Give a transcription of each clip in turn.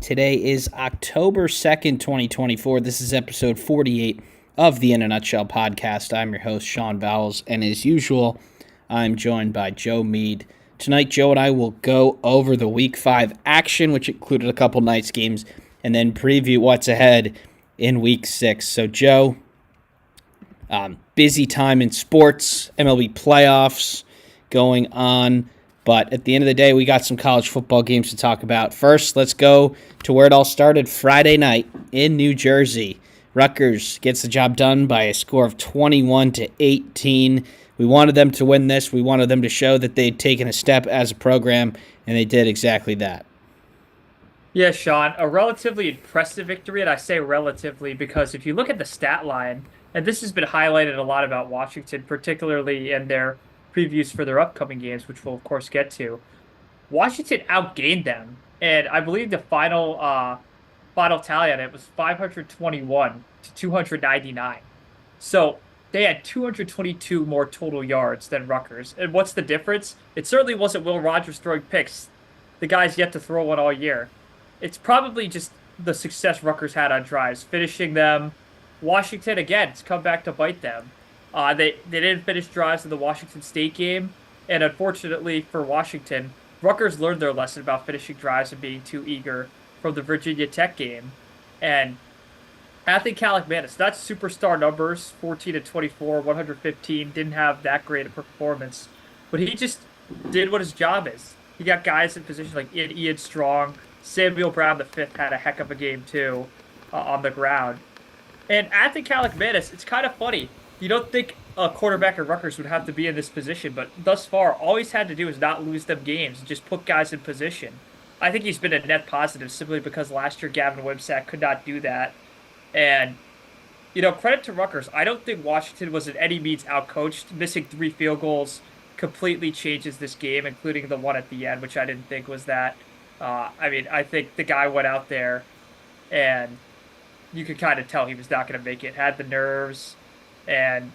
Today is October 2nd, 2024. This is episode 48 of the In a Nutshell podcast. I'm your host, Sean Vowells, and as usual, I'm joined by Joe Meade. Tonight, Joe and I will go over the Week 5 action, which included a couple nights games, and then preview what's ahead in Week 6. So, Joe, busy time in sports, MLB playoffs going on. But at the end of the day, we got some college football games to talk about. First, let's go to where it all started Friday night in New Jersey. Rutgers gets the job done by a score of 21-18. We wanted them to win this. We wanted them to show that they'd taken a step as a program, and they did exactly that. Yeah, Sean, a relatively impressive victory, and I say relatively because if you look at the stat line, and this has been highlighted a lot about Washington, particularly in their previews for their upcoming games, which we'll of course get to. Washington outgained them, and I believe the final tally on it was 521 to 299. So they had 222 more total yards than Rutgers. And what's the difference? It certainly wasn't Will Rogers throwing picks. The guy's yet to throw one all year. It's probably just the success Rutgers had on drives, finishing them. Washington, again, it's come back to bite them. They didn't finish drives in the Washington State game, and unfortunately for Washington, Rutgers learned their lesson about finishing drives and being too eager from the Virginia Tech game. And Anthony Kaliakmanis, that's superstar numbers, 14-24, 115, didn't have that great a performance, but he just did what his job is. He got guys in position like Ian Strong, Samuel Brown V had a heck of a game too on the ground. And Anthony Kaliakmanis, it's kind of funny. You don't think a quarterback at Rutgers would have to be in this position, but thus far, all he's had to do is not lose them games and just put guys in position. I think he's been a net positive simply because last year Gavin Wimsatt could not do that. And, credit to Rutgers. I don't think Washington was in any means outcoached. Missing 3 field goals completely changes this game, including the one at the end, which I didn't think was that. I think the guy went out there and you could kind of tell he was not going to make it. Had the nerves. And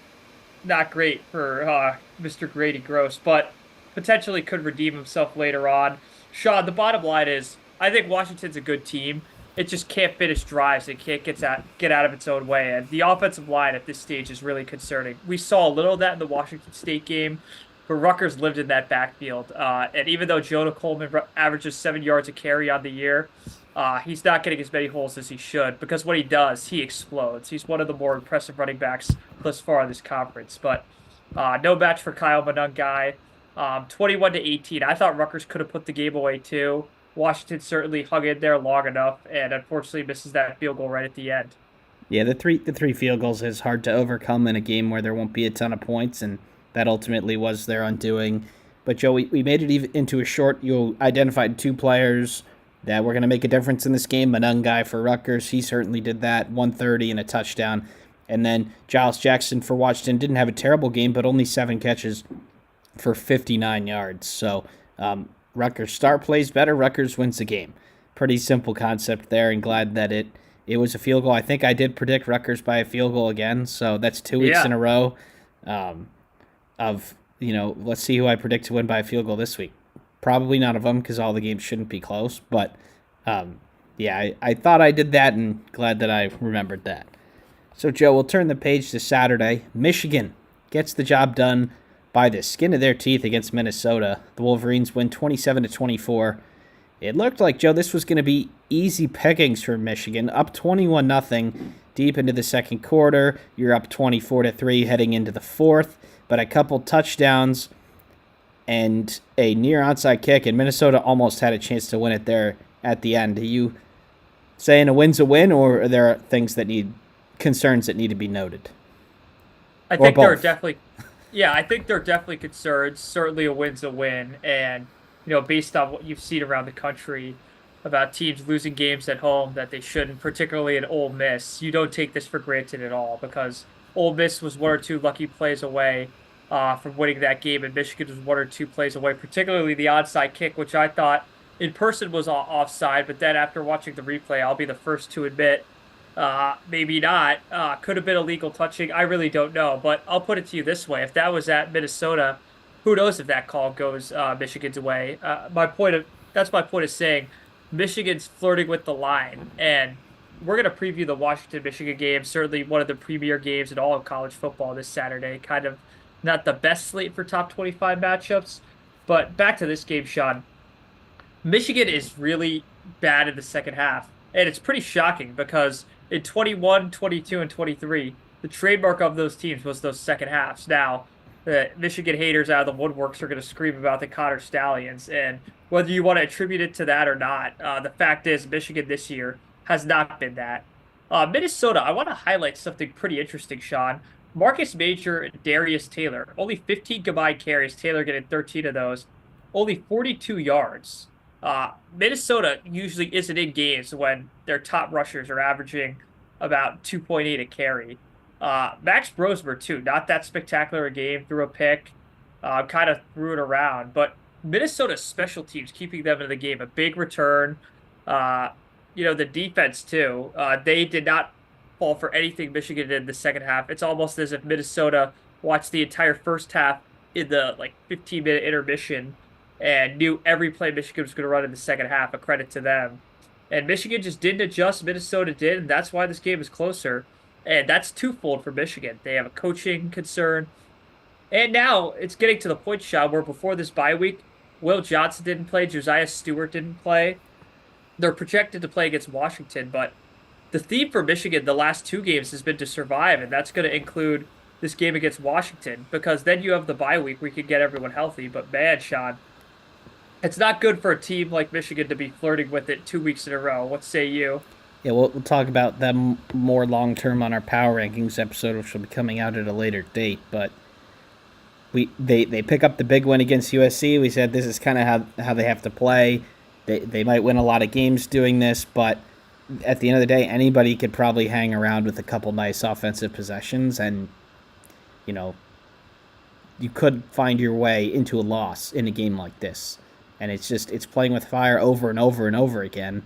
not great for Mr. Grady Gross, but potentially could redeem himself later on. Sean, the bottom line is, I think Washington's a good team. It just can't finish drives. It can't get out of its own way. And the offensive line at this stage is really concerning. We saw a little of that in the Washington State game, but Rutgers lived in that backfield. And even though Jonah Coleman averages 7 yards a carry on the year, he's not getting as many holes as he should because when he does, he explodes. He's one of the more impressive running backs thus far in this conference. But no match for Kyle Monangai. 21-18. I thought Rutgers could have put the game away too. Washington certainly hung in there long enough and unfortunately misses that field goal right at the end. Yeah, the three field goals is hard to overcome in a game where there won't be a ton of points, and that ultimately was their undoing. But, Joe, we made it even into a short. You identified 2 players that were going to make a difference in this game. Monangai for Rutgers, he certainly did that, 130 and a touchdown. And then Giles Jackson for Washington didn't have a terrible game, but only 7 catches for 59 yards. So Rutgers star plays better, Rutgers wins the game. Pretty simple concept there, and glad that it was a field goal. I think I did predict Rutgers by a field goal again, so that's 2 weeks in a row let's see who I predict to win by a field goal this week. Probably none of them because all the games shouldn't be close. But, I thought I did that and glad that I remembered that. So, Joe, we'll turn the page to Saturday. Michigan gets the job done by the skin of their teeth against Minnesota. The Wolverines win 27-24. It looked like, Joe, this was going to be easy pickings for Michigan. Up 21-0 deep into the second quarter. You're up 24-3 heading into the fourth. But a couple touchdowns and a near onside kick, and Minnesota almost had a chance to win it there at the end. Are you saying a win's a win, or are there concerns that need to be noted? I think there are definitely concerns. Certainly a win's a win, and based on what you've seen around the country about teams losing games at home that they shouldn't, particularly in Ole Miss, you don't take this for granted at all because Ole Miss was 1 or 2 lucky plays away from winning that game, and Michigan was 1 or 2 plays away, particularly the onside kick, which I thought in person was offside, but then after watching the replay, I'll be the first to admit maybe not. Could have been illegal touching. I really don't know, but I'll put it to you this way. If that was at Minnesota, who knows if that call goes Michigan's way. That's my point of saying Michigan's flirting with the line, and we're going to preview the Washington-Michigan game, certainly one of the premier games in all of college football this Saturday. Kind of not the best slate for top 25 matchups, but back to this game, Sean. Michigan is really bad in the second half, and it's pretty shocking because in 21, 22, and 23, the trademark of those teams was those second halves. Now, the Michigan haters out of the woodworks are going to scream about the Connor Stallions, and whether you want to attribute it to that or not, the fact is Michigan this year has not been that. Minnesota, I want to highlight something pretty interesting, Sean. Marcus Major and Darius Taylor, only 15 combined carries, Taylor getting 13 of those, only 42 yards. Minnesota usually isn't in games when their top rushers are averaging about 2.8 a carry. Max Brosmer, too, not that spectacular a game, threw a pick, kind of threw it around. But Minnesota's special teams keeping them in the game, a big return. Uh, the defense, too. They did not fall for anything Michigan did in the second half. It's almost as if Minnesota watched the entire first half in the 15-minute intermission and knew every play Michigan was going to run in the second half. A credit to them. And Michigan just didn't adjust. Minnesota did, and that's why this game is closer. And that's twofold for Michigan. They have a coaching concern. And now it's getting to the point, Sean, where before this bye week, Will Johnson didn't play, Josiah Stewart didn't play. They're projected to play against Washington, but the theme for Michigan the last two games has been to survive, and that's going to include this game against Washington, because then you have the bye week where you can get everyone healthy. But man, Sean, it's not good for a team like Michigan to be flirting with it 2 weeks in a row. What say you? Yeah, we'll talk about them more long term on our power rankings episode, which will be coming out at a later date. But they pick up the big win against USC. We said this is kind of how they have to play. They might win a lot of games doing this, but at the end of the day, anybody could probably hang around with a couple nice offensive possessions, and you could find your way into a loss in a game like this. And it's playing with fire over and over and over again.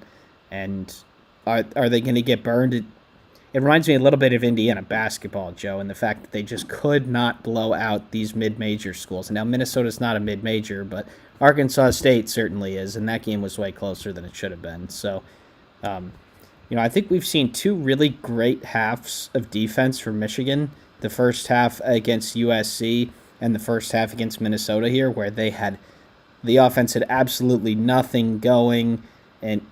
And are they going to get burned? It reminds me a little bit of Indiana basketball, Joe, and the fact that they just could not blow out these mid-major schools. Now, Minnesota's not a mid-major, but Arkansas State certainly is, and that game was way closer than it should have been. So, I think we've seen two really great halves of defense from Michigan. The first half against USC and the first half against Minnesota here, where the offense had absolutely nothing going. And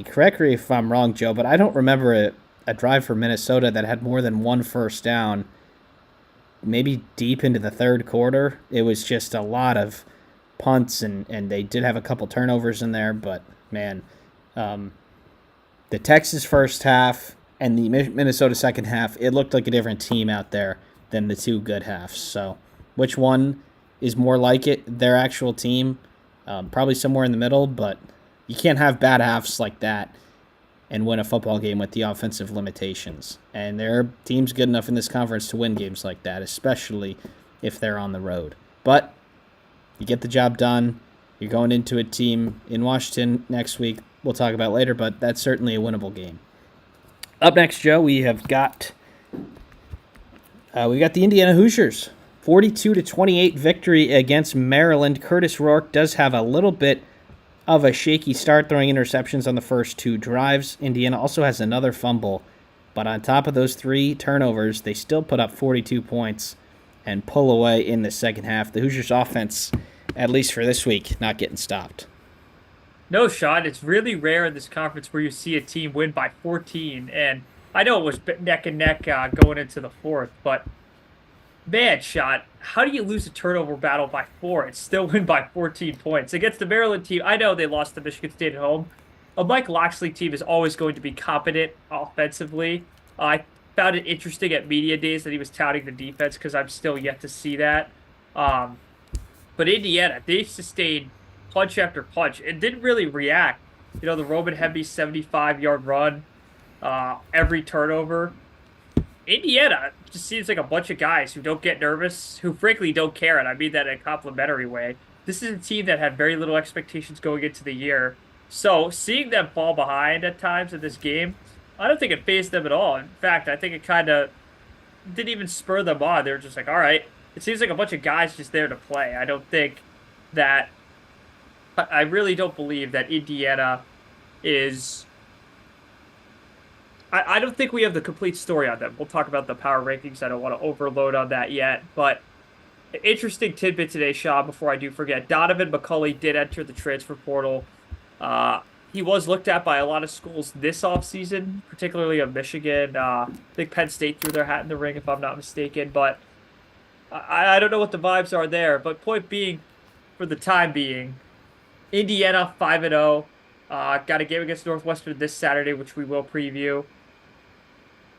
correct me if I'm wrong, Joe, but I don't remember a drive for Minnesota that had more than one first down, maybe deep into the third quarter. It was just a lot of punts, and they did have a couple turnovers in there, but man, the Texas first half and the Minnesota second half, it looked like a different team out there than the two good halves. So which one is more like it, their actual team? Probably somewhere in the middle, but you can't have bad halves like that and win a football game with the offensive limitations. And there are teams good enough in this conference to win games like that, especially if they're on the road. But you get the job done. You're going into a team in Washington next week. We'll talk about later, but that's certainly a winnable game. Up next, Joe, we have got the Indiana Hoosiers. 42-28 victory against Maryland. Curtis Rourke does have a little bit of a shaky start, throwing interceptions on the first two drives. Indiana also has another fumble, but on top of those three turnovers, they still put up 42 points and pull away in the second half. The Hoosiers' offense, at least for this week, not getting stopped. No, Sean, it's really rare in this conference where you see a team win by 14, and I know it was neck and neck going into the fourth, but man, Sean, how do you lose a turnover battle by 4 and still win by 14 points? Against the Maryland team, I know they lost to Michigan State at home. A Mike Locksley team is always going to be competent offensively. I found it interesting at media days that he was touting the defense because I'm still yet to see that. But Indiana, they sustained punch after punch. It didn't really react. The Roman Hemby 75-yard run, every turnover. Indiana just seems like a bunch of guys who don't get nervous, who frankly don't care, and I mean that in a complimentary way. This is a team that had very little expectations going into the year. So seeing them fall behind at times in this game, I don't think it fazed them at all. In fact, I think it kind of didn't even spur them on. They were just like, all right, it seems like a bunch of guys just there to play. I really don't believe that Indiana is I don't think we have the complete story on them. We'll talk about the power rankings. I don't want to overload on that yet, but interesting tidbit today, Shaw, before I do forget. Donovan McCulley did enter the transfer portal. Uh, he was looked at by a lot of schools this offseason, particularly of Michigan. I think Penn State threw their hat in the ring, if I'm not mistaken. But I don't know what the vibes are there. But point being, for the time being, Indiana 5-0. Got a game against Northwestern this Saturday, which we will preview.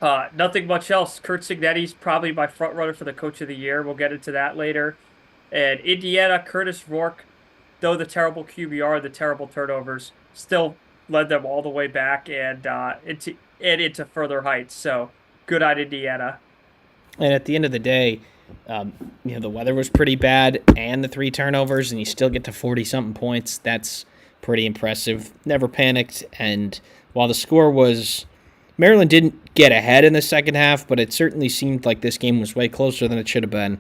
Nothing much else. Kurt Cignetti's probably my front runner for the coach of the year. We'll get into that later. And Indiana, Curtis Rourke, though the terrible QBR, the terrible turnovers, still led them all the way back and into further heights. So good on Indiana. And at the end of the day, the weather was pretty bad and the 3 turnovers, and you still get to 40-something points. That's pretty impressive. Never panicked. And while the score was, Maryland didn't get ahead in the second half, but it certainly seemed like this game was way closer than it should have been.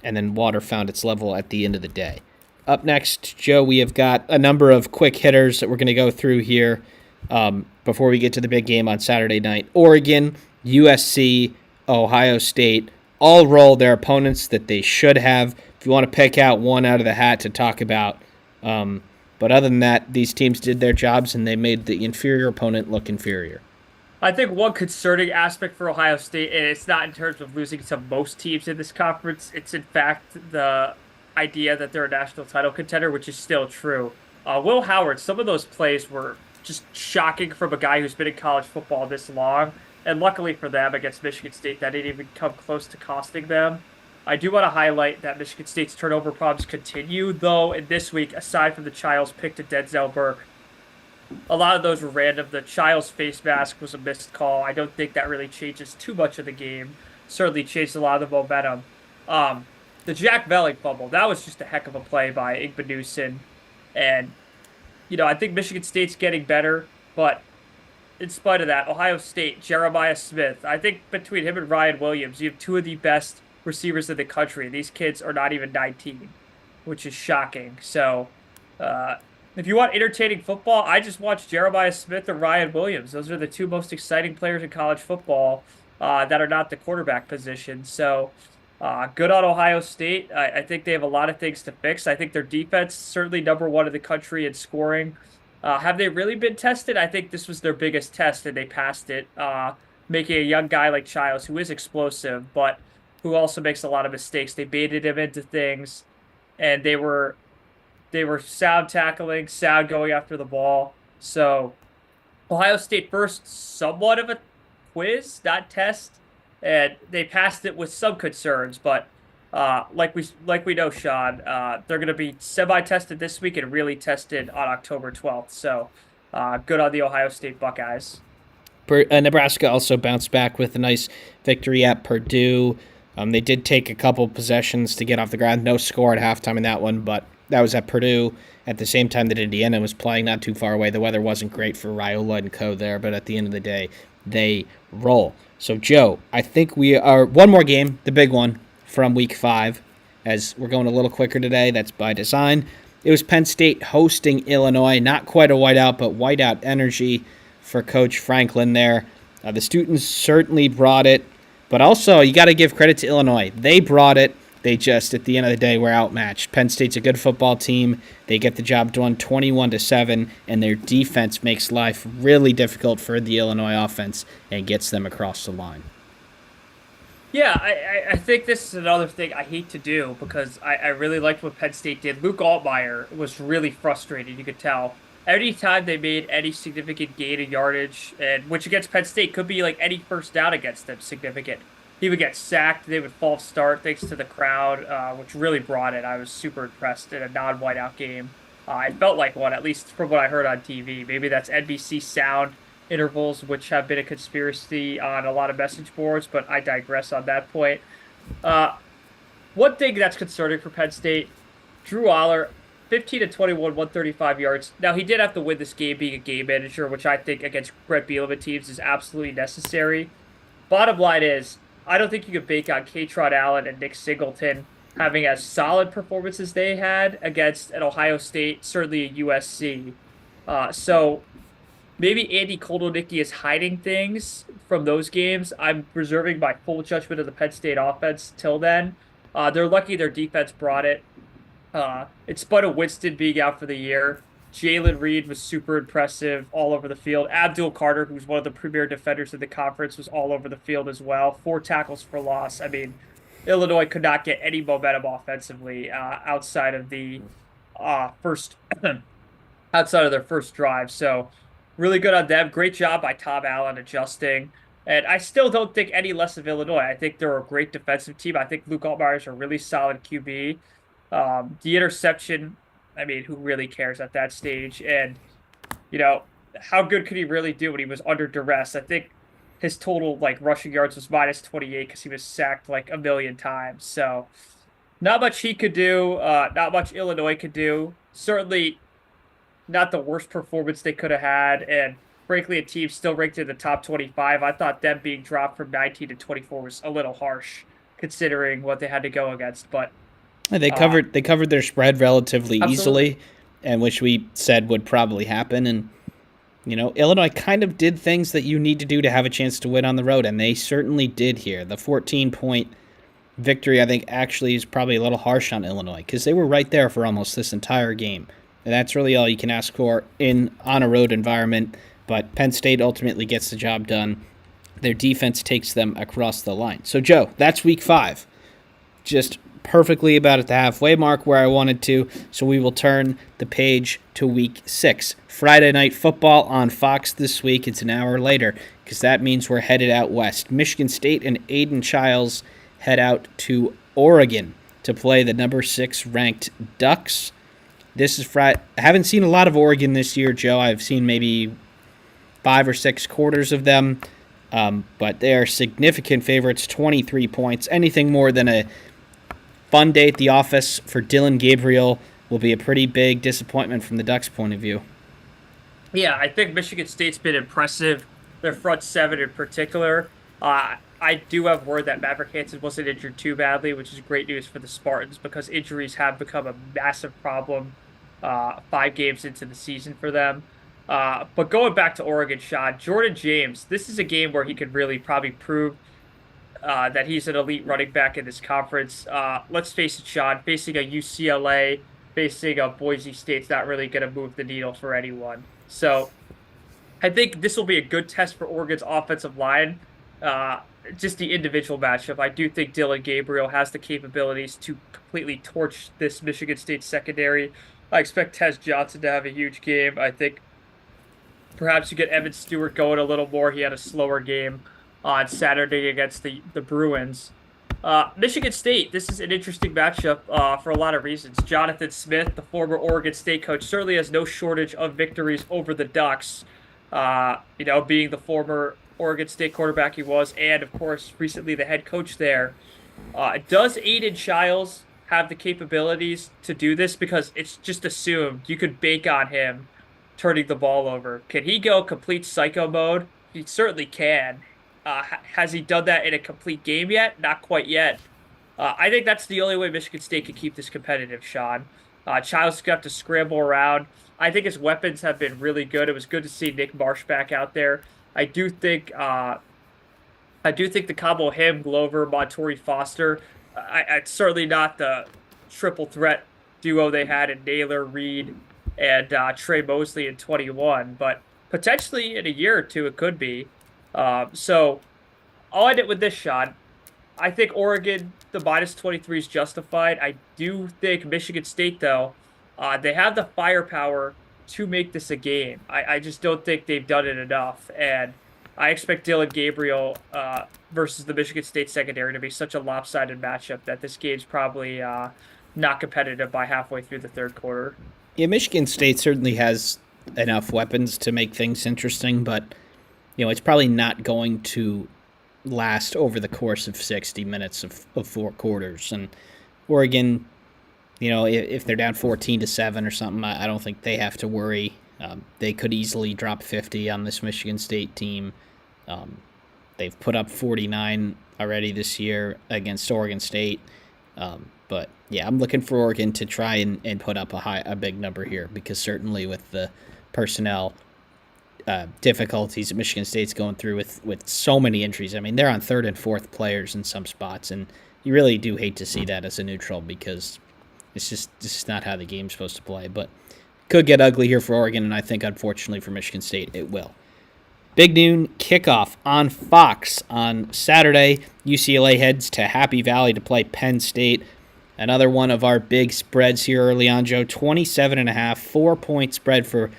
And then water found its level at the end of the day. Up next, Joe, we have got a number of quick hitters that we're going to go through here before we get to the big game on Saturday night. Oregon, USC, Ohio State all roll their opponents that they should have. If you want to pick out one out of the hat to talk about. But other than that, these teams did their jobs and they made the inferior opponent look inferior. I think one concerning aspect for Ohio State, and it's not in terms of losing to most teams in this conference, it's in fact the idea that they're a national title contender, which is still true. Will Howard, some of those plays were just shocking from a guy who's been in college football this long. And luckily for them against Michigan State, that didn't even come close to costing them. I do want to highlight that Michigan State's turnover problems continue, though, in this week, aside from the Childs pick to Denzel Burke, a lot of those were random. The Childs face mask was a missed call. I don't think that really changes too much of the game. Certainly changed a lot of the momentum. The Jack Velling fumble, that was just a heck of a play by Igbeneusen. And, I think Michigan State's getting better, but in spite of that, Ohio State, Jeremiah Smith, I think between him and Ryan Williams, you have 2 of the best receivers in the country. These kids are not even 19, which is shocking. So, if you want entertaining football, I just watched Jeremiah Smith and Ryan Williams. Those are the 2 most exciting players in college football that are not the quarterback position. So, good on Ohio State. I think they have a lot of things to fix. I think their defense certainly number 1 in the country in scoring. Have they really been tested? I think this was their biggest test, and they passed it, making a young guy like Childs, who is explosive, but who also makes a lot of mistakes. They baited him into things, and they were sound tackling, sound going after the ball. So Ohio State first, somewhat of a quiz, not test, and they passed it with some concerns, but like we know, Sean, they're going to be semi-tested this week and really tested on October 12th. So good on the Ohio State Buckeyes. Nebraska also bounced back with a nice victory at Purdue. They did take a couple possessions to get off the ground. No score at halftime in that one, but that was at Purdue at the same time that Indiana was playing not too far away. The weather wasn't great for Raiola and co there, but at the end of the day, they roll. So, Joe, I think we are one more game, the big one, from Week 5, as we're going a little quicker today. That's by design. It was Penn State hosting Illinois. Not quite a whiteout, but whiteout energy for Coach Franklin there. The students certainly brought it, but also you got to give credit to Illinois. They brought it. They just, at the end of the day, were outmatched. Penn State's a good football team. They get the job done 21-7, and their defense makes life really difficult for the Illinois offense and gets them across the line. Yeah, I think this is another thing I hate to do because I really liked what Penn State did. Luke Altmaier was really frustrated, you could tell. Any time they made any significant gain in yardage, and which against Penn State could be like any first down against them significant, he would get sacked. They would false start thanks to the crowd, which really brought it. I was super impressed in a non-whiteout game. It felt like one, at least from what I heard on TV. Maybe that's NBC sound intervals, which have been a conspiracy on a lot of message boards, but I digress on that point. One thing that's concerning for Penn State, Drew Aller, 15-21, 135 yards. Now, he did have to win this game being a game manager, which I think against Brett Bielema teams is absolutely necessary. Bottom line is, I don't think you could bake on Kaytron Allen and Nick Singleton having as solid performances they had against an Ohio State, certainly a USC. So maybe Andy Kotelnicki is hiding things from those games. I'm reserving my full judgment of the Penn State offense till then. They're lucky their defense brought it. In spite of Winston being out for the year, Jalen Reed was super impressive all over the field. Abdul Carter, who's one of the premier defenders in the conference, was all over the field as well. 4 tackles for loss. I mean, Illinois could not get any momentum offensively outside of the first outside of their first drive. So really good on them. Great job by Tom Allen adjusting. And I still don't think any less of Illinois. I think they're a great defensive team. I think Luke Altmaier is a really solid QB. The interception, I mean, who really cares at that stage? And, you know, how good could he really do when he was under duress? I think his total like rushing yards was minus 28 because he was sacked like a million times. So not much he could do, not much Illinois could do. Certainly not the worst performance they could have had. And frankly, a team still ranked in the top 25. I thought them being dropped from 19 to 24 was a little harsh considering what they had to go against. But They covered their spread relatively absolutely. easily, and which we said would probably happen. And Illinois kind of did things that you need to do to have a chance to win on the road, and they certainly did here. The 14-point victory, I think, actually is probably a little harsh on Illinois because they were right there for almost this entire game, and that's really all you can ask for on a road environment. But Penn State ultimately gets the job done. Their defense takes them across the line. So, Joe, that's week 5. Just perfectly about at the halfway mark where I wanted to. So we will turn the page to week 6. Friday night football on Fox this week. It's an hour later because that means we're headed out west. Michigan State and Aiden Childs head out to Oregon to play the number 6 ranked Ducks. This is Friday. I haven't seen a lot of Oregon this year, Joe. I've seen maybe 5 or 6 quarters of them. But they are significant favorites, 23 points. Anything more than a fun day at the office for Dylan Gabriel will be a pretty big disappointment from the Ducks' point of view. Yeah, I think Michigan State's been impressive. Their front seven in particular. I do have word that Maverick Hansen wasn't injured too badly, which is great news for the Spartans because injuries have become a massive problem 5 games into the season for them. But going back to Oregon, Sean, Jordan James, this is a game where he could really probably prove that he's an elite running back in this conference. Let's face it, Sean, facing a UCLA, facing a Boise State's not really going to move the needle for anyone. So I think this will be a good test for Oregon's offensive line. Just the individual matchup. I do think Dylan Gabriel has the capabilities to completely torch this Michigan State secondary. I expect Tez Johnson to have a huge game. I think perhaps you get Evan Stewart going a little more. He had a slower game on Saturday against the Bruins. Michigan State, this is an interesting matchup for a lot of reasons. Jonathan Smith, the former Oregon State coach, certainly has no shortage of victories over the Ducks, being the former Oregon State quarterback he was, and, of course, recently the head coach there. Does Aiden Childs have the capabilities to do this? Because it's just assumed you could bank on him turning the ball over. Can he go complete psycho mode? He certainly can. Has he done that in a complete game yet? Not quite yet. I think that's the only way Michigan State can keep this competitive, Sean. Childs got to scramble around. I think his weapons have been really good. It was good to see Nick Marsh back out there. I do think the combo him, Glover, Montori Foster. It's certainly not the triple threat duo they had in Naylor, Reed, and Trey Mosley in 21, but potentially in a year or two it could be. So I'll end it with this, Sean. I think Oregon, the minus 23 is justified. I do think Michigan State, though, they have the firepower to make this a game. I just don't think they've done it enough. And I expect Dylan Gabriel versus the Michigan State secondary to be such a lopsided matchup that this game's probably not competitive by halfway through the third quarter. Yeah, Michigan State certainly has enough weapons to make things interesting, but it's probably not going to last over the course of 60 minutes of 4 quarters. And Oregon, if they're down 14-7 or something, I don't think they have to worry. They could easily drop 50 on this Michigan State team. They've put up 49 already this year against Oregon State. But yeah, I'm looking for Oregon to try and put up a big number here because certainly with the personnel difficulties that Michigan State's going through with so many injuries. I mean, they're on third and fourth players in some spots, and you really do hate to see that as a neutral because it's just not how the game's supposed to play. But could get ugly here for Oregon, and I think unfortunately for Michigan State it will. Big noon kickoff on Fox on Saturday. UCLA heads to Happy Valley to play Penn State. Another one of our big spreads here early on, Joe. 27.5, 4-point spread for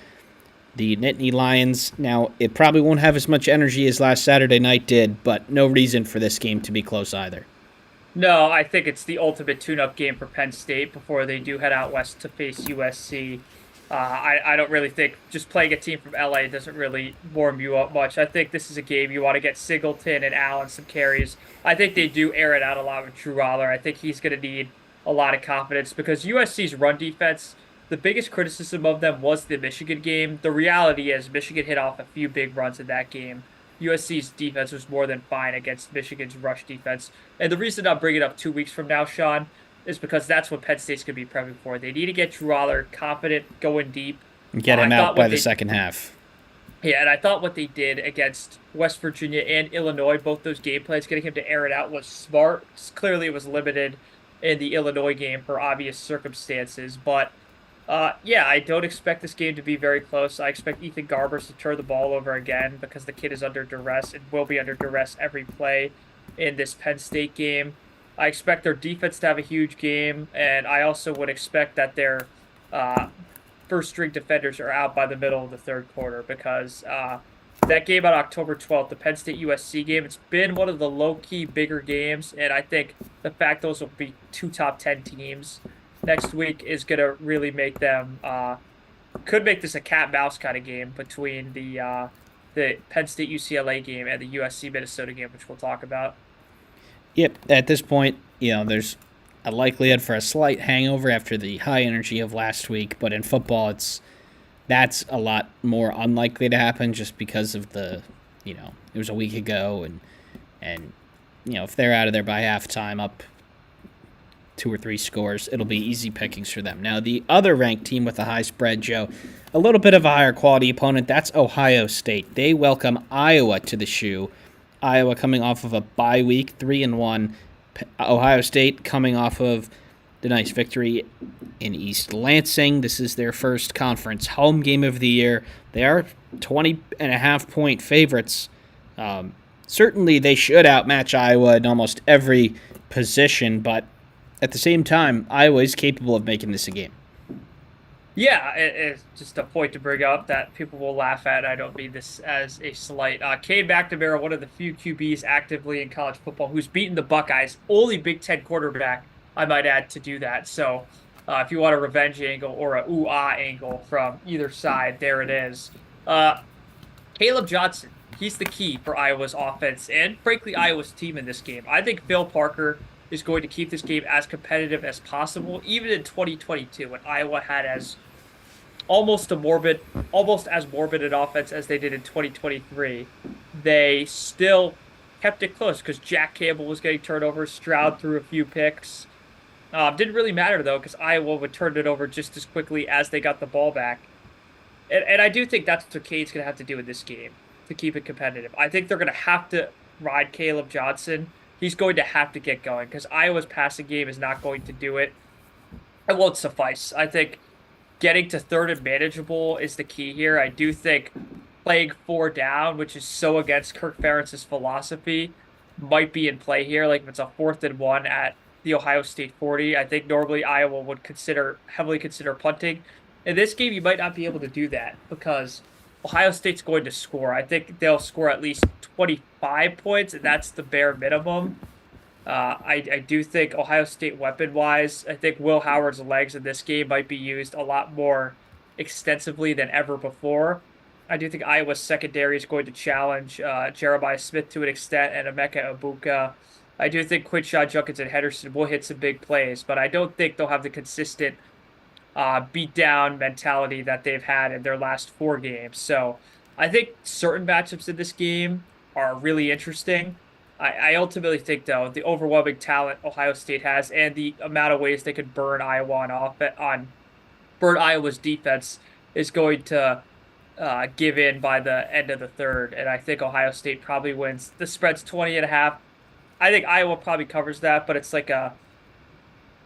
the Nittany Lions. Now, it probably won't have as much energy as last Saturday night did, but no reason for this game to be close either. No, I think it's the ultimate tune-up game for Penn State before they do head out west to face USC. I don't really think just playing a team from LA doesn't really warm you up much. I think this is a game you want to get Singleton and Allen some carries. I think they do air it out a lot with Drew Aller. I think he's going to need a lot of confidence because USC's run defense, the biggest criticism of them was the Michigan game. The reality is Michigan hit off a few big runs in that game. USC's defense was more than fine against Michigan's rush defense. And the reason I'm bringing it up 2 weeks from now, Sean, is because that's what Penn State's going to be prepping for. They need to get Drew Aller confident, going deep. Get him out by the second half. Yeah, and I thought what they did against West Virginia and Illinois, both those game plans, getting him to air it out was smart. Clearly, it was limited in the Illinois game for obvious circumstances. But, yeah, I don't expect this game to be very close. I expect Ethan Garbers to turn the ball over again because the kid is under duress and will be under duress every play in this Penn State game. I expect their defense to have a huge game, and I also would expect that their first-string defenders are out by the middle of the third quarter because that game on October 12th, the Penn State-USC game, it's been one of the low-key bigger games, and I think the fact those will be two top 10 teams next week is going to really make them could make this a cat-mouse kind of game between the Penn State-UCLA game and the USC-Minnesota game, which we'll talk about. Yep, at this point, there's a likelihood for a slight hangover after the high energy of last week, but in football, that's a lot more unlikely to happen just because of it was a week ago, and if they're out of there by halftime up 2 or 3 scores, it'll be easy pickings for them. Now, the other ranked team with a high spread, Joe, a little bit of a higher quality opponent, that's Ohio State. They welcome Iowa to the shoe. Iowa coming off of a bye week, 3-1. Ohio State coming off of the nice victory in East Lansing. This is their first conference home game of the year. They are 20.5-point favorites. Certainly they should outmatch Iowa in almost every position, but at the same time, Iowa is capable of making this a game. Yeah, it's just a point to bring up that people will laugh at. I don't mean this as a slight. Cade McNamara, one of the few QBs actively in college football who's beaten the Buckeyes, only Big Ten quarterback, I might add, to do that. So if you want a revenge angle or a ooh-ah angle from either side, there it is. Caleb Johnson, he's the key for Iowa's offense and, frankly, Iowa's team in this game. I think Phil Parker is going to keep this game as competitive as possible, even in 2022 when Iowa had almost as morbid an offense as they did in 2023. They still kept it close because Jack Campbell was getting turnovers, Stroud threw a few picks. Didn't really matter, though, because Iowa would turn it over just as quickly as they got the ball back. And I do think that's what Cade's going to have to do in this game to keep it competitive. I think they're going to have to ride Caleb Johnson. He's going to have to get going because Iowa's passing game is not going to do it. It won't suffice. I think getting to third and manageable is the key here. I do think playing 4 down, which is so against Kirk Ferentz's philosophy, might be in play here. Like if it's a 4th and 1 at the Ohio State 40, I think normally Iowa would heavily consider punting. In this game, you might not be able to do that because Ohio State's going to score. I think they'll score at least 25 points, and that's the bare minimum. I do think Ohio State weapon-wise, I think Will Howard's legs in this game might be used a lot more extensively than ever before. I do think Iowa's secondary is going to challenge Jeremiah Smith to an extent and Emeka Ibuka. I do think Quinshon Judkins and Henderson will hit some big plays, but I don't think they'll have the consistent beat-down mentality that they've had in their last 4 games. So I think certain matchups in this game are really interesting. I ultimately think, though, the overwhelming talent Ohio State has and the amount of ways they could burn Iowa burn Iowa's defense is going to give in by the end of the third, and I think Ohio State probably wins. The spread's 20.5. I think Iowa probably covers that, but it's like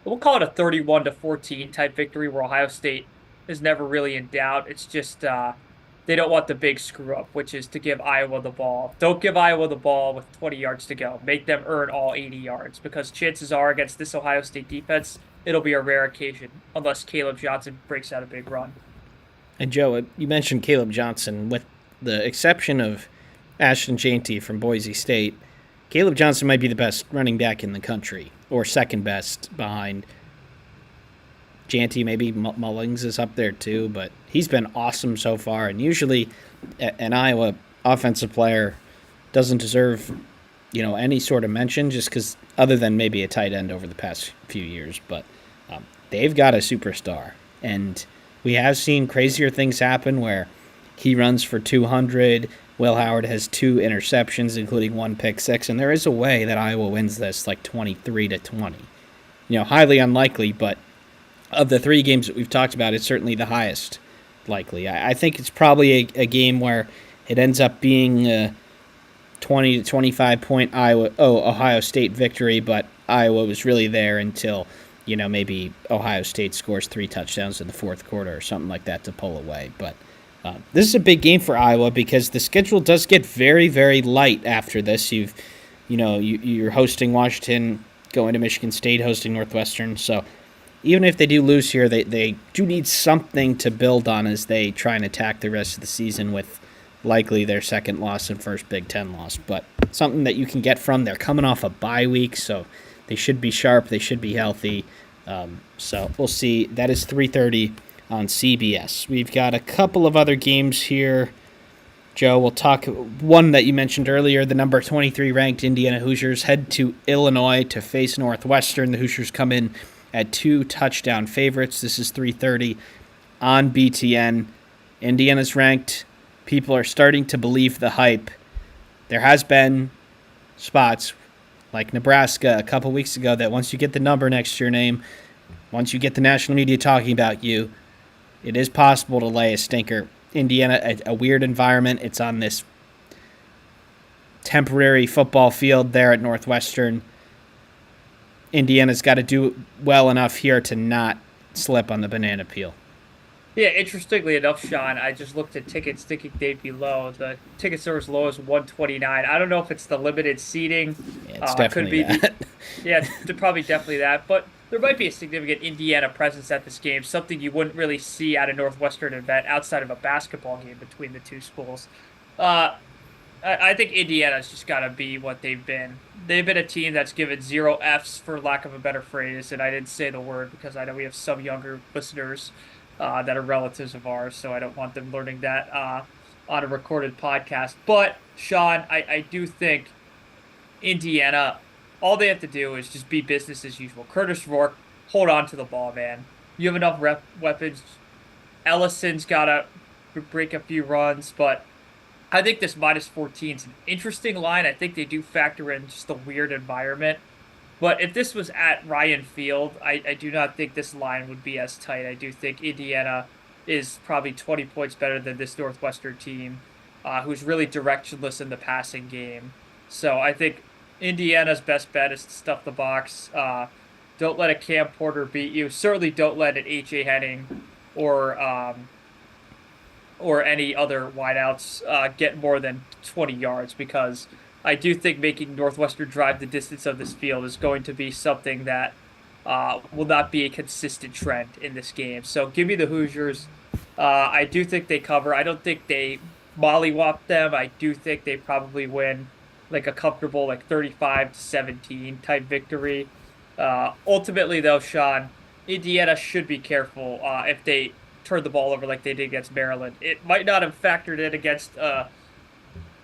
we'll call it a 31-14 type victory where Ohio State is never really in doubt. It's just they don't want the big screw up, which is to give Iowa the ball. Don't give Iowa the ball with 20 yards to go. Make them earn all 80 yards, because chances are against this Ohio State defense, it'll be a rare occasion unless Caleb Johnson breaks out a big run. And Joe, you mentioned Caleb Johnson. With the exception of Ashton Jeanty from Boise State, Caleb Johnson might be the best running back in the country, or second best behind Jeanty. Maybe Mullings is up there too, but he's been awesome so far. And usually, an Iowa offensive player doesn't deserve, any sort of mention, just because, other than maybe a tight end over the past few years. But they've got a superstar, and we have seen crazier things happen where he runs for 200. Will Howard has 2 interceptions, including 1 pick six, and there is a way that Iowa wins this, like 23-20. Highly unlikely, but of the 3 games that we've talked about, it's certainly the highest likely. I think it's probably a game where it ends up being a 20-25 point Ohio State victory, but Iowa was really there until, maybe Ohio State scores 3 touchdowns in the fourth quarter or something like that to pull away. But this is a big game for Iowa because the schedule does get very, very light after this. You're hosting Washington, going to Michigan State, hosting Northwestern. So even if they do lose here, they do need something to build on as they try and attack the rest of the season with likely their second loss and first Big Ten loss. But something that you can get from. They're coming off a bye week, so they should be sharp. They should be healthy. So we'll see. That is 3:30 on CBS. We've got a couple of other games here. Joe, we'll talk one that you mentioned earlier. The number 23 ranked Indiana Hoosiers head to Illinois to face Northwestern. The Hoosiers come in at 2 touchdown favorites. This is 3:30 on BTN. Indiana's ranked. People are starting to believe the hype. There has been spots like Nebraska a couple weeks ago that once you get the number next to your name, once you get the national media talking about you, it is possible to lay a stinker. Indiana, a weird environment. It's on this temporary football field there at Northwestern. Indiana's got to do well enough here to not slip on the banana peel. Yeah, interestingly enough, Sean, I just looked at tickets thinking they'd be low. The tickets are as low as 129. I don't know if it's the limited seating. Yeah, it's definitely could be that. Yeah, probably definitely that. But there might be a significant Indiana presence at this game, something you wouldn't really see at a Northwestern event outside of a basketball game between the two schools. I think Indiana's just got to be what they've been. They've been a team that's given 0 Fs, for lack of a better phrase, and I didn't say the word because I know we have some younger listeners that are relatives of ours, so I don't want them learning that on a recorded podcast. But, Sean, I do think Indiana, all they have to do is just be business as usual. Curtis Rourke, hold on to the ball, man. You have enough weapons. Ellison's got to break a few runs, but I think this -14 is an interesting line. I think they do factor in just the weird environment. But if this was at Ryan Field, I do not think this line would be as tight. I do think Indiana is probably 20 points better than this Northwestern team, who's really directionless in the passing game. So I think Indiana's best bet is to stuff the box. Don't let a Cam Porter beat you. Certainly don't let an H.A. Henning or any other wideouts get more than 20 yards, because I do think making Northwestern drive the distance of this field is going to be something that will not be a consistent trend in this game. So give me the Hoosiers. I do think they cover. I don't think they mollywop them. I do think they probably win like a comfortable 35-17 type victory. Ultimately, though, Sean, Indiana should be careful if they turn the ball over like they did against Maryland. It might not have factored in against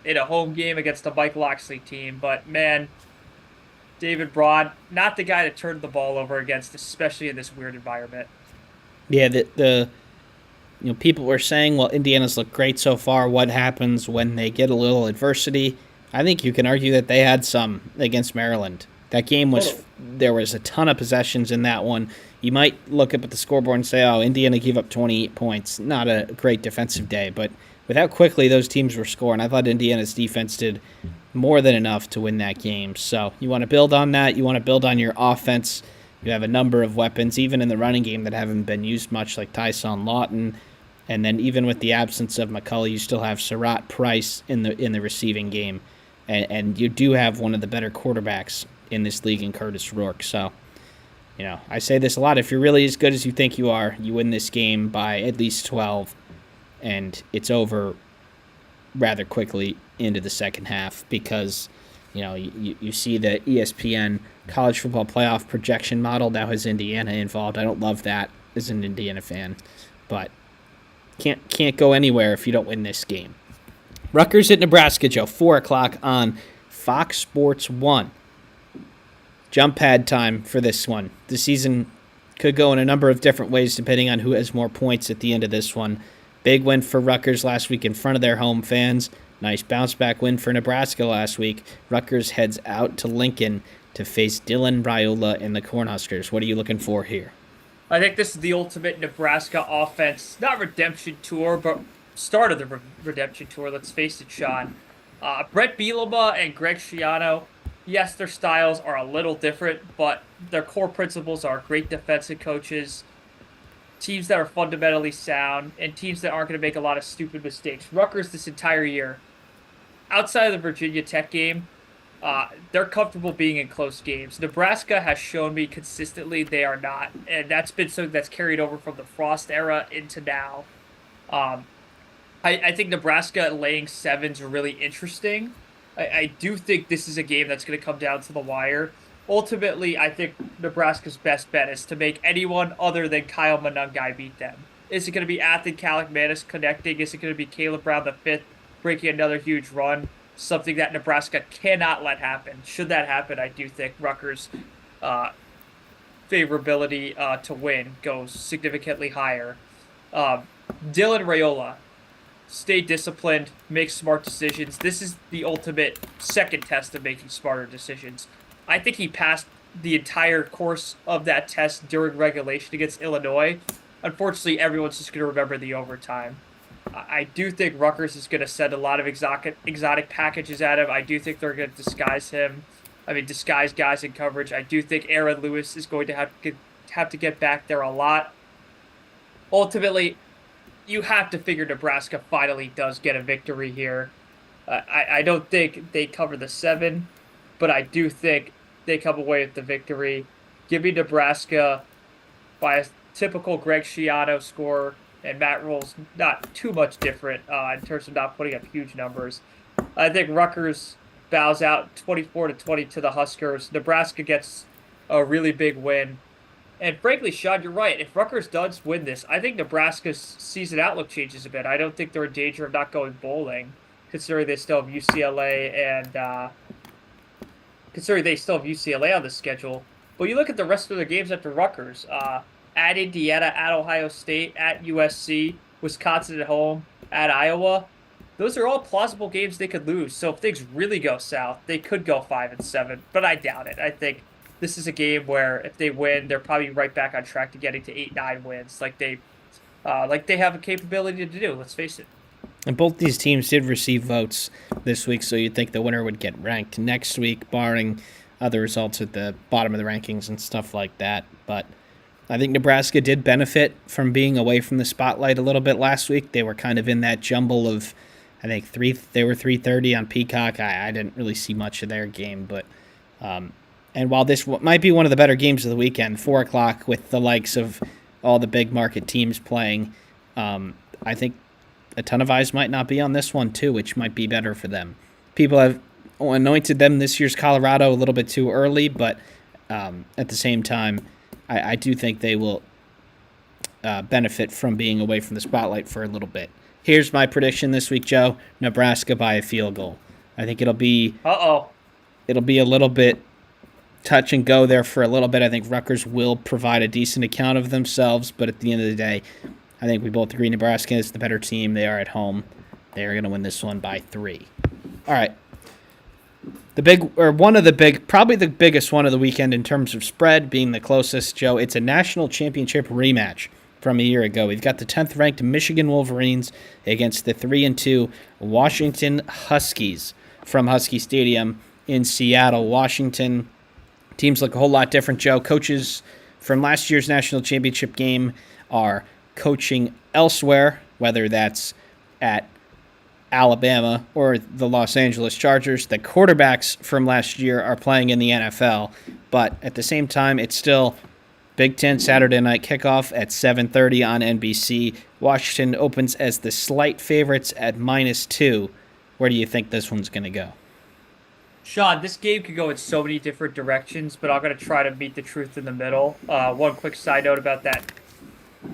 in a home game against the Mike Loxley team, but man, David Braun, not the guy to turn the ball over against, especially in this weird environment. Yeah, the people were saying, well, Indiana's looked great so far. What happens when they get a little adversity? I think you can argue that they had some against Maryland. That game was there was a ton of possessions in that one. You might look up at the scoreboard and say, oh, Indiana gave up 28 points. Not a great defensive day, but with how quickly those teams were scoring, I thought Indiana's defense did more than enough to win that game. So you want to build on that. You want to build on your offense. You have a number of weapons, even in the running game, that haven't been used much, like Tyson Lawton. And then even with the absence of McCulley, you still have Surratt Price in the receiving game. And you do have one of the better quarterbacks in this league in Curtis Rourke. So, I say this a lot. If you're really as good as you think you are, you win this game by at least 12. And it's over rather quickly into the second half because, you see the ESPN college football playoff projection model now has Indiana involved. I don't love that as an Indiana fan, but can't go anywhere if you don't win this game. Rutgers at Nebraska, Joe, 4 o'clock on Fox Sports 1. Jump pad time for this one. The season could go in a number of different ways depending on who has more points at the end of this one. Big win for Rutgers last week in front of their home fans. Nice bounce-back win for Nebraska last week. Rutgers heads out to Lincoln to face Dylan Raiola and the Cornhuskers. What are you looking for here? I think this is the ultimate Nebraska offense, not redemption tour, but start of the redemption tour, let's face it, Sean. Brett Bielema and Greg Schiano, yes, their styles are a little different, but their core principles are great defensive coaches, teams that are fundamentally sound, and teams that aren't going to make a lot of stupid mistakes. Rutgers this entire year, outside of the Virginia Tech game, they're comfortable being in close games. Nebraska has shown me consistently they are not, and that's been something that's carried over from the Frost era into now. I think Nebraska laying 7s are really interesting. I do think this is a game that's going to come down to the wire. Ultimately, I think Nebraska's best bet is to make anyone other than Kyle Monangai beat them. Is it going to be Athen Kaliakmanis connecting? Is it going to be Caleb Brown V breaking another huge run? Something that Nebraska cannot let happen. Should that happen, I do think Rutgers' favorability to win goes significantly higher. Dylan Raiola, stay disciplined, make smart decisions. This is the ultimate second test of making smarter decisions. I think he passed the entire course of that test during regulation against Illinois. Unfortunately, everyone's just going to remember the overtime. I do think Rutgers is going to send a lot of exotic packages at him. I do think they're going to disguise guys in coverage. I do think Aaron Lewis is going to have to get back there a lot. Ultimately, you have to figure Nebraska finally does get a victory here. I don't think they cover the 7, but I do think they come away with the victory. Give me Nebraska by a typical Greg Schiano score, and Matt Rule's not too much different in terms of not putting up huge numbers. I think Rutgers bows out 24-20 to the Huskers. Nebraska gets a really big win. And frankly, Sean, you're right. If Rutgers does win this, I think Nebraska's season outlook changes a bit. I don't think they're in danger of not going bowling, considering they still have UCLA on the schedule. But you look at the rest of the games after Rutgers. At Indiana, at Ohio State, at USC, Wisconsin at home, at Iowa. Those are all plausible games they could lose. So if things really go south, they could go 5-7, but I doubt it. I think this is a game where if they win, they're probably right back on track to getting to 8-9 wins, like they have a capability to do. Let's face it. And both these teams did receive votes this week, so you'd think the winner would get ranked next week, barring other results at the bottom of the rankings and stuff like that. But I think Nebraska did benefit from being away from the spotlight a little bit last week. They were kind of in that jumble of, I think, they were 3:30 on Peacock. I didn't really see much of their game, but and while this might be one of the better games of the weekend, 4 o'clock with the likes of all the big market teams playing, I think a ton of eyes might not be on this one too, which might be better for them. People have anointed them this year's Colorado a little bit too early, but at the same time, I do think they will benefit from being away from the spotlight for a little bit. Here's my prediction this week, Joe. Nebraska by a field goal. I think it'll be a little bit touch and go there for a little bit. I think Rutgers will provide a decent account of themselves, but at the end of the day, I think we both agree Nebraska is the better team. They are at home. They are going to win this one by 3. All right. Probably the biggest one of the weekend in terms of spread, being the closest, Joe. It's a national championship rematch. from a year ago. We've got the 10th ranked Michigan Wolverines against the 3-2 Washington Huskies from Husky Stadium in Seattle, Washington. Teams look a whole lot different, Joe. Coaches from last year's national championship game are coaching elsewhere, whether that's at Alabama or the Los Angeles Chargers. The quarterbacks from last year are playing in the NFL, but at the same time, it's still Big Ten Saturday night kickoff at 7:30 on NBC. Washington opens as the slight favorites at -2. Where do you think this one's going to go? Sean, this game could go in so many different directions, but I'm going to try to meet the truth in the middle. One quick side note about that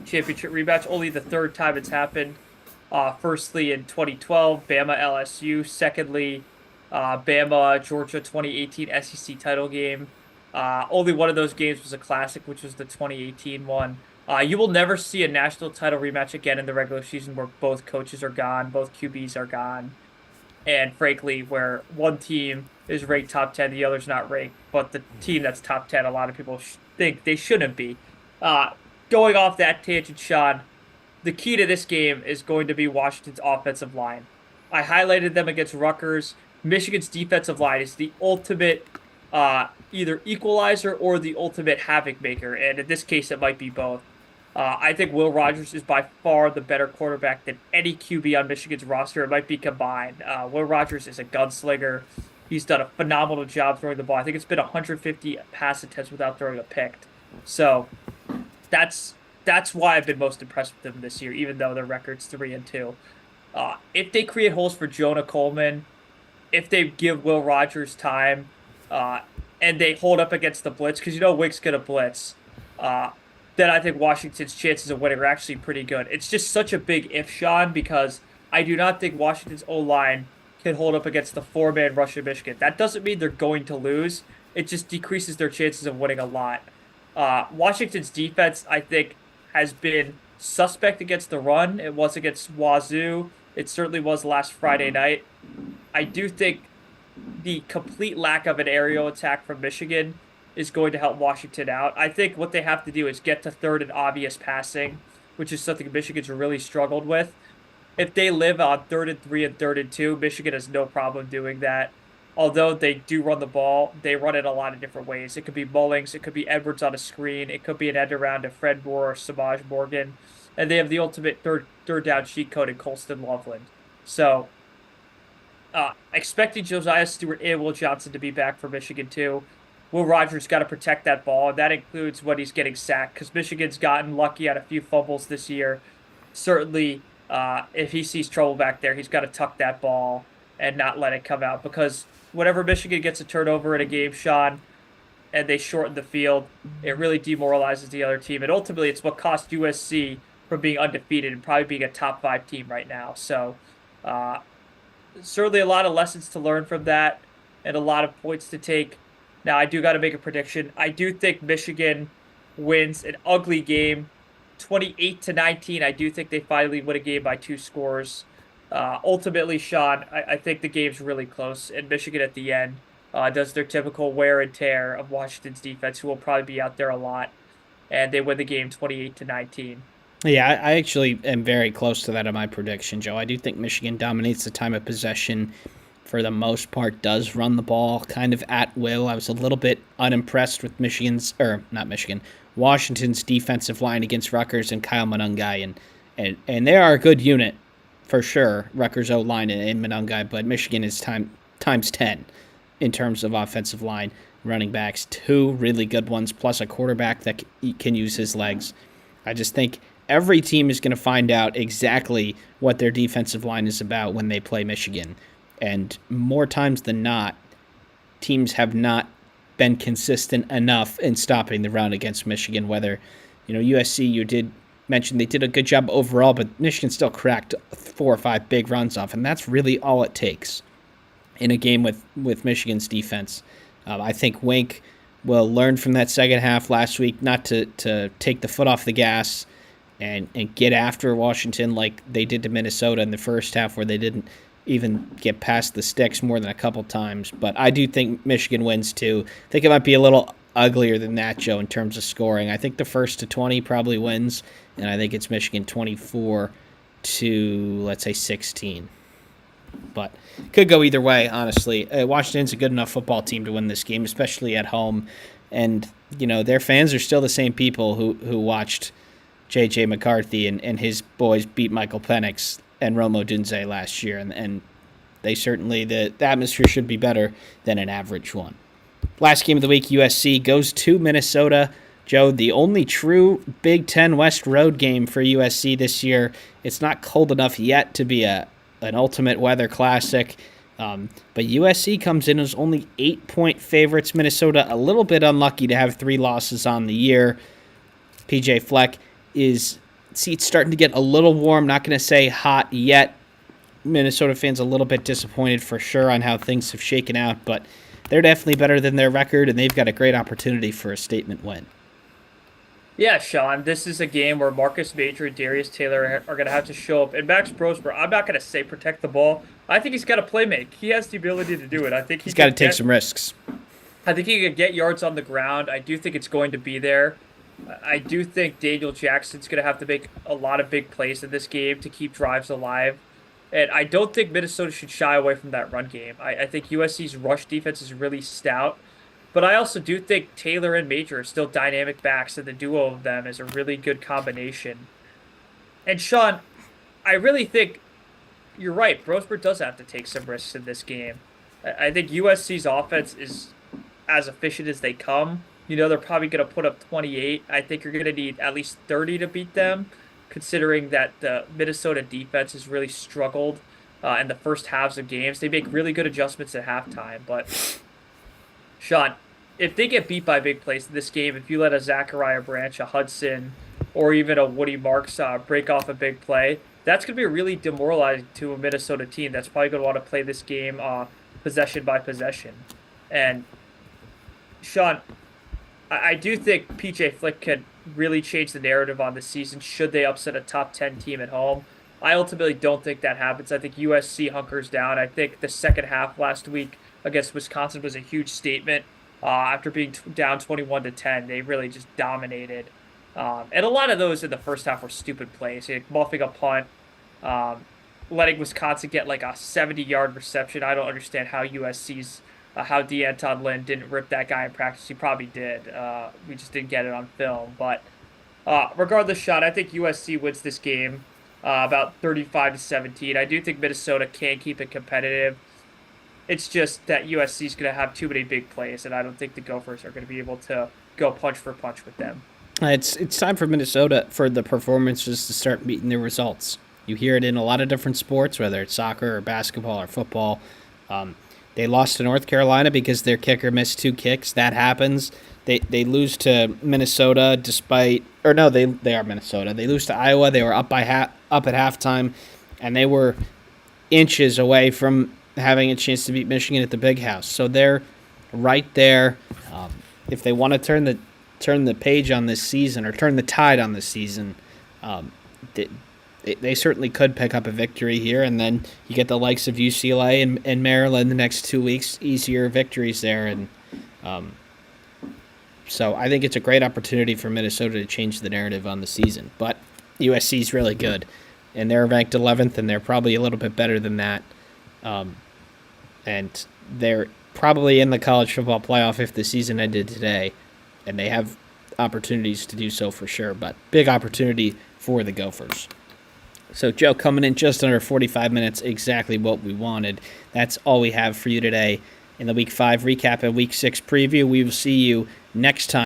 championship rematch, only the third time it's happened. Firstly, in 2012, Bama LSU. Secondly, Bama Georgia 2018 SEC title game. Only one of those games was a classic, which was the 2018 one. You will never see a national title rematch again in the regular season where both coaches are gone, both QBs are gone, and frankly, where one team is ranked top 10, the other's not ranked, but the team that's top 10, a lot of people think they shouldn't be. Going off that tangent, Sean, the key to this game is going to be Washington's offensive line. I highlighted them against Rutgers. Michigan's defensive line is the ultimate either equalizer or the ultimate havoc maker, and in this case, it might be both. I think Will Rogers is by far the better quarterback than any QB on Michigan's roster. It might be combined. Will Rogers is a gunslinger. He's done a phenomenal job throwing the ball. I think it's been 150 pass attempts without throwing a pick. So that's why I've been most impressed with them this year, even though their record's 3-2. If they create holes for Jonah Coleman, if they give Will Rogers time, and they hold up against the blitz, because Wink's going to blitz, then I think Washington's chances of winning are actually pretty good. It's just such a big if, Sean, because I do not think Washington's O-line can hold up against the four-man rush of Michigan. That doesn't mean they're going to lose. It just decreases their chances of winning a lot. Washington's defense, I think, has been suspect against the run. It was against Wazoo. It certainly was last Friday night. I do think the complete lack of an aerial attack from Michigan is going to help Washington out. I think what they have to do is get to third and obvious passing, which is something Michigan's really struggled with. If they live on 3rd and 3 and 3rd and 2, Michigan has no problem doing that. Although they do run the ball, they run it a lot of different ways. It could be Mullings, it could be Edwards on a screen, it could be an end around to Fred Moore or Samaj Morgan, and they have the ultimate third down cheat code in Colston Loveland. So, expecting Josiah Stewart and Will Johnson to be back for Michigan too. Will Rogers got to protect that ball, and that includes when he's getting sacked, because Michigan's gotten lucky on a few fumbles this year. Certainly, if he sees trouble back there, he's got to tuck that ball and not let it come out, because whenever Michigan gets a turnover in a game, Sean, and they shorten the field, it really demoralizes the other team, and ultimately it's what cost USC from being undefeated and probably being a top 5 team right now. So, certainly a lot of lessons to learn from that and a lot of points to take. Now, I do got to make a prediction. I do think Michigan wins an ugly game, 28-19. I do think they finally win a game by 2 scores. Ultimately, Sean, I think the game's really close, and Michigan at the end does their typical wear and tear of Washington's defense, who will probably be out there a lot, and they win the game 28-19. Yeah, I actually am very close to that in my prediction, Joe. I do think Michigan dominates the time of possession for the most part, does run the ball kind of at will. I was a little bit unimpressed with Washington's defensive line against Rutgers and Kyle Monangai, and they are a good unit for sure, Rutgers O-line and Monangai, but Michigan is times 10 in terms of offensive line, running backs, 2 really good ones, plus a quarterback that can use his legs. I just think every team is going to find out exactly what their defensive line is about when they play Michigan. And more times than not, teams have not been consistent enough in stopping the run against Michigan. Whether, USC, you did mention they did a good job overall, but Michigan still cracked 4 or 5 big runs off, and that's really all it takes in a game with Michigan's defense. I think Wink will learn from that second half last week not to take the foot off the gas and get after Washington like they did to Minnesota in the first half, where they didn't even get past the sticks more than a couple times. But I do think Michigan wins too. I think it might be a little uglier than that, Joe, in terms of scoring. I think the first to 20 probably wins, and I think it's Michigan 24 to, let's say, 16. But could go either way, honestly. Washington's a good enough football team to win this game, especially at home. And, their fans are still the same people who watched J.J. McCarthy and his boys beat Michael Penix and Rome Odunze last year. And they certainly, the atmosphere should be better than an average one. Last game of the week, USC goes to Minnesota. Joe, the only true Big Ten West road game for USC this year. It's not cold enough yet to be an ultimate weather classic. But USC comes in as only 8-point favorites. Minnesota a little bit unlucky to have 3 losses on the year. PJ Fleck it's starting to get a little warm. Not going to say hot yet. Minnesota fans a little bit disappointed for sure on how things have shaken out, but they're definitely better than their record, and they've got a great opportunity for a statement win. Yeah, Sean, this is a game where Marcus Major and Darius Taylor are going to have to show up. And Max Prosper, I'm not going to say protect the ball. I think he's got to play make. He has the ability to do it. I think he's got to take some risks. I think he could get yards on the ground. I do think it's going to be there. I do think Daniel Jackson's going to have to make a lot of big plays in this game to keep drives alive. And I don't think Minnesota should shy away from that run game. I think USC's rush defense is really stout. But I also do think Taylor and Major are still dynamic backs, and the duo of them is a really good combination. And Sean, I really think you're right. Brosper does have to take some risks in this game. I think USC's offense is as efficient as they come. They're probably going to put up 28. I think you're going to need at least 30 to beat them, considering that the Minnesota defense has really struggled in the first halves of games. They make really good adjustments at halftime. But, Sean, if they get beat by big plays in this game, if you let a Zachariah Branch, a Hudson, or even a Woody Marks break off a big play, that's going to be really demoralizing to a Minnesota team that's probably going to want to play this game possession by possession. And, Sean, I do think PJ Flick could really change the narrative on this season should they upset a top 10 team at home. I ultimately don't think that happens. I think USC hunkers down. I think the second half last week against Wisconsin was a huge statement. After being down 21-10, they really just dominated. And a lot of those in the first half were stupid plays, like muffing a punt, letting Wisconsin get like a 70-yard reception. I don't understand how how DeAnton Lynn didn't rip that guy in practice. He probably did. We just didn't get it on film. But regardless, Sean, I think USC wins this game about 35-17. I do think Minnesota can keep it competitive. It's just that USC is going to have too many big plays, and I don't think the Gophers are going to be able to go punch for punch with them. It's time for Minnesota for the performances to start meeting their results. You hear it in a lot of different sports, whether it's soccer or basketball or football. They lost to North Carolina because their kicker missed 2 kicks. That happens. They lose to Minnesota they are Minnesota. They lose to Iowa. They were up at halftime, and they were inches away from having a chance to beat Michigan at the Big House. So they're right there. If they want to turn the page on this season or turn the tide on this season, they certainly could pick up a victory here, and then you get the likes of UCLA and Maryland the next 2 weeks, easier victories there. And so I think it's a great opportunity for Minnesota to change the narrative on the season. But USC is really good, and they're ranked 11th, and they're probably a little bit better than that. And they're probably in the college football playoff if the season ended today, and they have opportunities to do so for sure, but big opportunity for the Gophers. So, Joe, coming in just under 45 minutes, exactly what we wanted. That's all we have for you today in the Week 5 recap and Week 6 preview. We will see you next time.